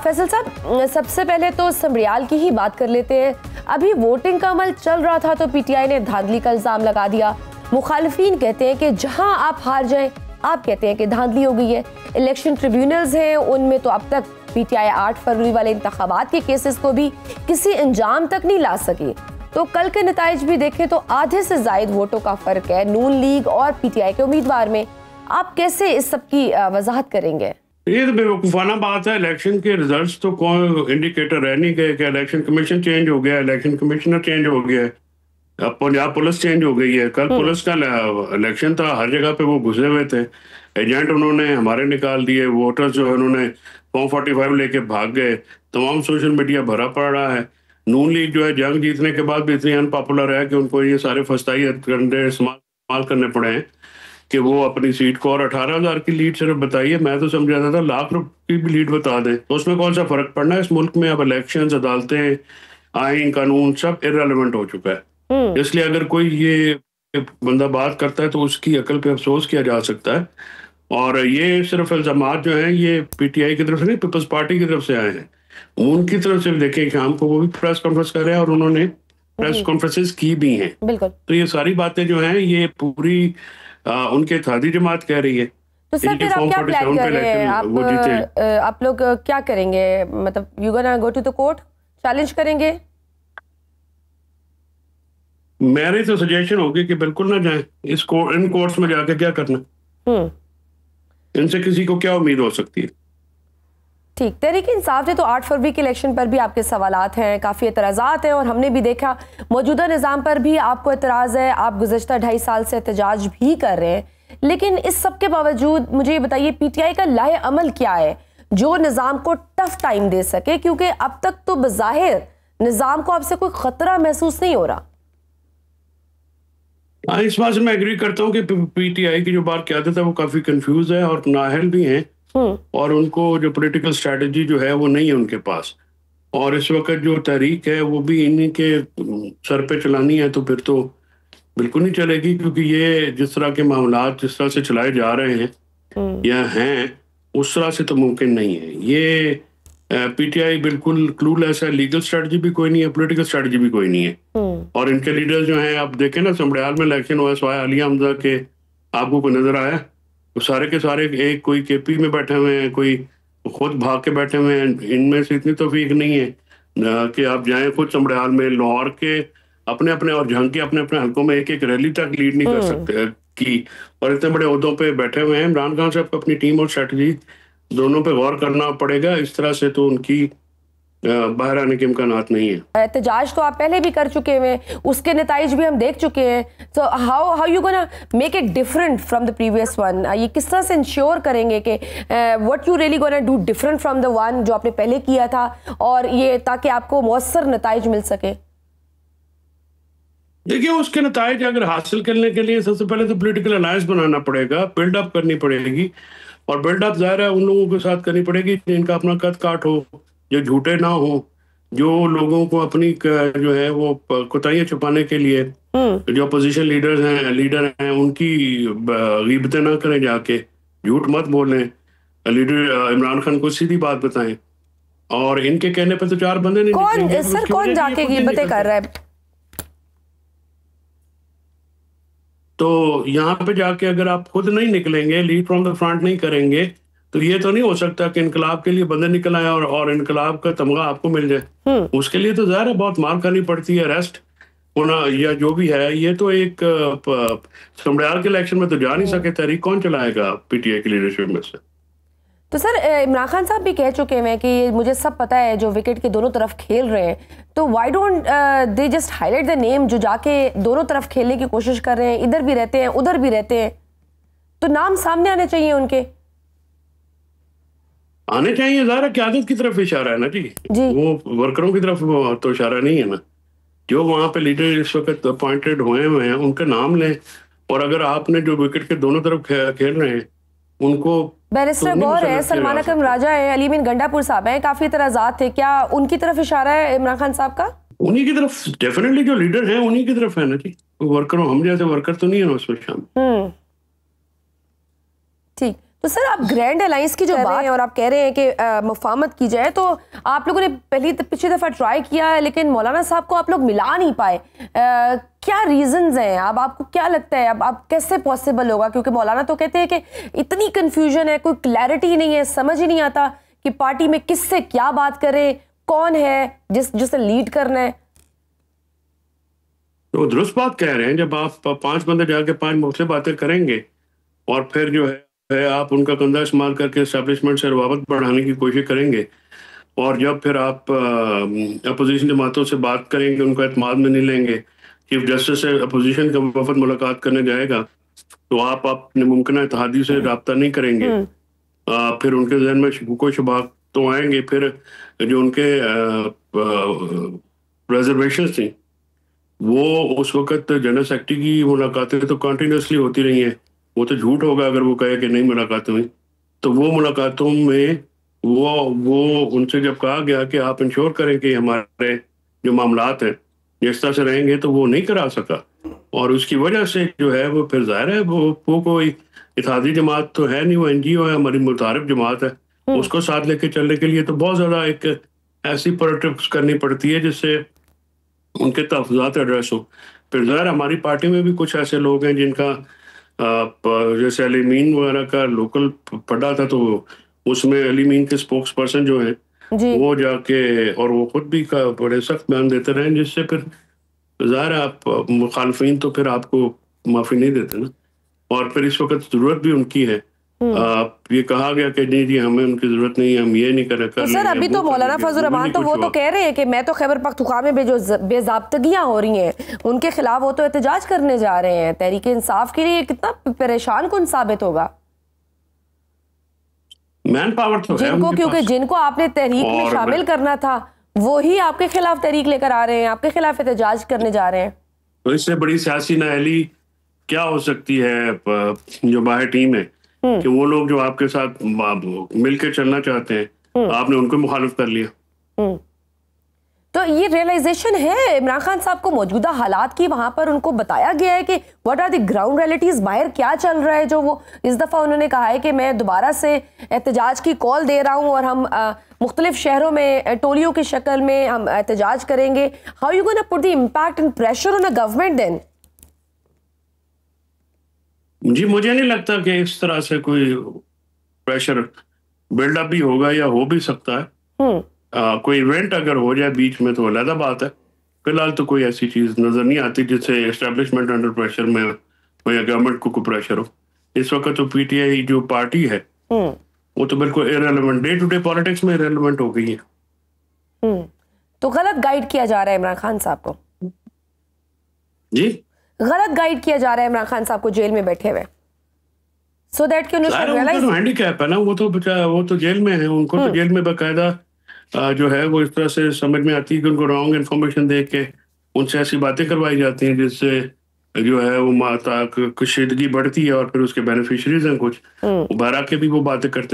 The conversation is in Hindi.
फैसल साहब, सबसे पहले तो समरियाल की ही बात कर लेते हैं। अभी वोटिंग का अमल चल रहा था तो पीटीआई ने धांधली का इल्जाम लगा दिया। मुखालिफिन कहते हैं कि जहां आप हार जाएं, आप कहते हैं कि धांधली हो गई है। इलेक्शन ट्रिब्यूनल्स हैं, उनमें तो अब तक पीटीआई 8 फरवरी वाले इंतखाबात के केसेस को भी किसी अंजाम तक नहीं ला सकी। तो कल के नताइज भी देखें तो आधे से जायद वोटों का फर्क है नून लीग और पीटीआई के उम्मीदवार में। आप कैसे इस सब की वजाहत करेंगे? ये तो बेवकूफाना बात है। इलेक्शन के रिजल्ट्स तो कोई इंडिकेटर रह नहीं गए कि इलेक्शन कमीशन चेंज हो गया, इलेक्शन कमिश्नर चेंज हो गया, अब पंजाब पुलिस चेंज हो गई है। कल पुलिस का इलेक्शन था, हर जगह पे वो घुसे हुए थे, एजेंट उन्होंने हमारे निकाल दिए, वोटर्स जो है उन्होंने फॉर्म 45 लेके भाग गए। तमाम सोशल मीडिया भरा पड़ रहा है। नून लीग जो है जंग जीतने के बाद भी इतनी अनपॉपुलर है कि उनको ये सारे फस्ताई हथकंडे इस्तेमाल करने पड़े हैं कि वो अपनी सीट को, और 18,000 की लीड सिर्फ बताइए, मैं तो समझ रहा था लाख रुपए की भी लीड बता दें तो उसमें कौन सा फर्क पड़ना है। इस मुल्क में अब इलेक्शन, अदालतें, आइन, कानून सब इररेलेवेंट हो चुका है। इसलिए अगर कोई ये बंदा बात करता है तो उसकी अकल पे अफसोस किया जा सकता है। और ये सिर्फ इल्जामात जो हैं ये पीटीआई की तरफ से नहीं, पीपल्स पार्टी की तरफ से आए हैं। उनकी तरफ से देखें, शाम को वो भी प्रेस कॉन्फ्रेंस कर रहे हैं और उन्होंने प्रेस कॉन्फ्रेंसेस की भी हैं। तो ये सारी बातें जो हैं ये पूरी उनके इत्तेहादी जमात कह रही है। तो सर फिर आप क्या प्लान कर रहे हैं? आप लोग क्या करेंगे? मतलब you gonna go to the court, challenge करेंगे? मेरी तो सजेशन होगी कि बिल्कुल ना जाएं इन कोर्ट्स में जाके क्या करना। इनसे किसी को क्या उम्मीद हो सकती है? ठीक, तहरीक इंसाफ ने तो 8 फरवरी के इलेक्शन पर भी आपके सवालात हैं, काफ़ी एतराज़ात हैं और हमने भी देखा मौजूदा निज़ाम पर भी आपको एतराज़ है। आप गुज़श्ता 2.5 साल से एहतजाज भी कर रहे हैं, लेकिन इस सब के बावजूद मुझे ये बताइए पीटीआई का लाहे अमल क्या है जो निज़ाम को टफ टाइम दे सके? क्योंकि अब तक तो बज़ाहिर निज़ाम को आपसे कोई ख़तरा महसूस नहीं हो रहा। हाँ, इस बात से मैं एग्री करता हूँ कि पीटीआई की जो बात क़यादत है वो काफ़ी कंफ्यूज है और नाअहल भी हैं, और उनको जो पॉलिटिकल स्ट्रेटजी जो है वो नहीं है उनके पास। और इस वक्त जो तहरीक है वो भी इन्हीं के सर पे चलानी है, तो फिर तो बिल्कुल नहीं चलेगी, क्योंकि ये जिस तरह के मामलात जिस तरह से चलाए जा रहे हैं या हैं उस तरह से तो मुमकिन नहीं है। ये पीटीआई बिल्कुल क्लूलेस है। लीगल स्ट्रेटजी भी कोई नहीं है, पॉलिटिकल स्ट्रेटजी भी कोई नहीं है। और इनके लीडर्स जो हैं, आप देखें ना, समड़ियाल में इलेक्शन हुआ, सवाए अली हमजा के आपको कोई नजर आया? तो सारे के सारे एक कोई केपी में बैठे हुए हैं, कोई खुद भाग के बैठे हुए हैं। इनमें से इतनी तौफीक नहीं है कि आप जाएं खुद समड़ियाल में, लाहौर के अपने अपने और जहां के अपने अपने हल्कों में एक एक रैली तक लीड नहीं कर सकते की, और इतने बड़े ओहदों पे बैठे हुए हैं। इमरान खान साहब को अपनी टीम और स्ट्रेटजी दोनों पे गौर करना पड़ेगा। इस तरह से तो उनकी बाहर आने के इम्कानात नहीं है। एहतजाज तो आप पहले भी कर चुके हैं, उसके नताइज भी हम देख चुके हैं। तो how you gonna make it different from the previous one? ये किस तरह से इंश्योर करेंगे कि what you really gonna do different from the one जो आपने पहले किया था, और ये ताकि आपको मौसर नताइज मिल सके? देखिए, उसके नताइज अगर हासिल करने के लिए सबसे पहले तो पॉलिटिकल अलायंस बनाना पड़ेगा, बिल्डअप करनी पड़ेगी, और बिल्डअप ज़ाहिर है उन लोगों के साथ करनी पड़ेगी जिनका अपना कद काट हो, जो झूठे ना हो, जो लोगों को अपनी जो है वो कोताहियां छुपाने के लिए जो अपोजिशन लीडर हैं उनकी गीबतें ना करें, जाके झूठ मत बोलें, लीडर इमरान खान को सीधी बात बताएं। और इनके कहने पे तो 4 बंदे नहीं निकलेंगे। सर कौन जाके गीबतें कर रहा है? तो यहाँ पे जाके अगर आप खुद नहीं निकलेंगे, लीड फ्रॉम द फ्रंट नहीं करेंगे, तो ये तो नहीं हो सकता कि इनकलाब के लिए बंदे निकल आए और इनकलाब का तमगा आपको मिल जाए। उसके लिए तो ज़ाहिर है बहुत मार करनी पड़ती है, अरेस्ट होना या जो भी है। ये तो एक समड़ियाल के इलेक्शन में तो जा नहीं सके। तहरीक कौन चलाएगा पीटीआई की लीडरशिप में से? तो सर इमरान खान साहब भी कह चुके हैं कि मुझे सब पता है जो विकेट के दोनों तरफ खेल रहे हैं, तो why don't they just highlight the name जो जाके दोनों तरफ खेलने की कोशिश कर रहे हैं, इधर भी रहते हैं उधर भी रहते हैं, तो नाम सामने आने चाहिए उनके। आने चाहिए, ज़ाहिर है क़यादत की तरफ इशारा है ना जी, वो वर्करों की तरफ तो इशारा नहीं है ना। जो वहाँ पे लीडर इस वक्त अपॉइंटेड हुए हैं उनका नाम लें, और अगर आपने जो विकेट के दोनों तरफ खेल रहे हैं उनको, बैरिस्टर गौर है, सलमान अकरम राजा है, अली मीन गंडापुर साहब हैं, काफी एतराज़ात थे, क्या उनकी तरफ इशारा है इमरान खान साहब का? उन्हीं की तरफ डेफिनेटली, जो लीडर हैं उन्हीं की तरफ है ना जी। वर्करों, हम जैसे वर्कर तो नहीं है ना उसमें शामिल। ठीक, तो सर आप ग्रैंड अलायंस की जो बात है और आप कह रहे हैं कि मुफाहमत की जाए, तो आप लोगों ने पिछली दफ़ा ट्राई किया है लेकिन मौलाना साहब को आप लोग मिला नहीं पाए, क्या रीजंस हैं? अब आपको क्या लगता है अब कैसे पॉसिबल होगा? क्योंकि मौलाना तो कहते हैं कि इतनी कंफ्यूजन है, कोई क्लैरिटी नहीं है, समझ ही नहीं आता कि पार्टी में किससे क्या बात करें, कौन है जिसे लीड करना है। तो दुरुस्त बात कह रहे हैं, जब आप 5 बंदे जाके 5 मुख्तलिफ बातें करेंगे और फिर जो है आप उनका कंधा इस्तेमाल करके एस्टेब्लिशमेंट से रवाबत बढ़ाने की कोशिश करेंगे, और जब फिर आप अपोजिशन जमातों से बात करेंगे, उनको एतमाद में नहीं लेंगे, चीफ जस्टिस से अपोजिशन का वफद मुलाकात करने जाएगा तो आप अपने मुमकिन इत्तेहादी से रब्ता नहीं करेंगे, फिर उनके जहन में शुबुको शुबात तो आएंगे, फिर जो उनके रिजर्वेशन थी वो उस वक्त जनरल सेक्रेटरी की मुलाकातें तो कंटिन्यूसली होती रही हैं, वो तो झूठ होगा अगर वो कहे कि नहीं मुलाकातें हुई। तो वो मुलाकातों में वो उनसे जब कहा गया कि आप इंश्योर करें कि हमारे जो मामलात हैं जिस तरह से रहेंगे, तो वो नहीं करा सका, और उसकी वजह से जो है वो फिर जाहिर है वो कोई इत्तेहादी जमात तो है नहीं, वो NGO है, हमारी मुतारिफ जमात है, उसको साथ लेके चलने के लिए तो बहुत ज़्यादा एक ऐसी पॉलिटिक्स करनी पड़ती है जिससे उनके तहफ़्फ़ुज़ात एड्रेस हो। फिर ज़ाहिर हमारी पार्टी में भी कुछ ऐसे लोग हैं जिनका जैसे अली मीन वगैरह का लोकल पढ़ा था, तो उसमें अली मीन के स्पोक्स पर्सन जो हैं वो जाके और वो खुद भी बड़े सख्त बयान देते रहे, जिससे फिर ज़ाहिर आप मुखालफिन तो फिर आपको माफ़ी नहीं देते ना, और फिर इस वक्त ज़रूरत भी उनकी है। ये कहा गया कि नहीं जी हमें उनकी जरूरत नहीं है, हम ये नहीं कर तो सर अभी तो मौलाना फजल रहमान तो वो तो कह रहे हैं कि मैं तो खैबर पख्तूनख्वा में जो बेज़ाब्तगियां हो रही हैं उनके खिलाफ वो तो एहतजाज करने जा रहे हैं। तहरीक इंसाफ के लिए कितना परेशान कुन साबित होगा? मैन पावर तो जिनको, क्योंकि जिनको आपने तहरीक में शामिल करना था वो ही आपके खिलाफ तहरीक लेकर आ रहे हैं, आपके खिलाफ एहतजाज करने जा रहे हैं। तो इससे बड़ी सियासी नाअहली क्या हो सकती है जो बाहर टीम है कि वो लोग जो आपके साथ मिलकर चलना चाहते हैं आपने उनको मुखालिफ कर लिया। तो ये रियलाइजेशन है इमरान खान साहब को मौजूदा हालात की, वहां पर उनको बताया गया है कि what are the ground realities, बाहर क्या चल रहा है, जो वो इस दफा उन्होंने कहा है कि मैं दोबारा से एहतजाज की कॉल दे रहा हूं और हम मुख्तलिफ शहरों में टोलियों की शक्ल में हम एहतजाज करेंगे। How you gonna put the impact and pressure on a government then? जी मुझे नहीं लगता कि इस तरह से कोई प्रेशर बिल्डअप भी होगा या हो भी सकता है। कोई इवेंट अगर हो जाए बीच में तो अलग बात है, फिलहाल तो कोई ऐसी चीज नजर नहीं आती जिससे एस्टेब्लिशमेंट अंडर प्रेशर में हो या गवर्नमेंट को प्रेशर हो। इस वक्त तो PTI जो पार्टी है वो तो बिल्कुल irrelevant, day to day politics में इररिलेवेंट हो गई है। तो गलत गाइड किया जा रहा है इमरान खान साहब को? जी गलत गाइड किया जा रहा है इमरान खान साहब को जेल में बैठे हुए, सो दैट कि उन्हें रियलाइज हैंडीकैप है ना, वो तो जेल में है, उनको तो जेल में बाकायदा जो है वो इस तरह से समझ में आती है कि उनको रॉन्ग इन्फॉर्मेशन दे के उनसे ऐसी बातें करवाई जाती हैं जिससे जो है वो माता कशीदगी बढ़ती है और फिर उसके बेनिफिशियरीज हैं कुछ बाहर आके भी वो बातें करते हैं।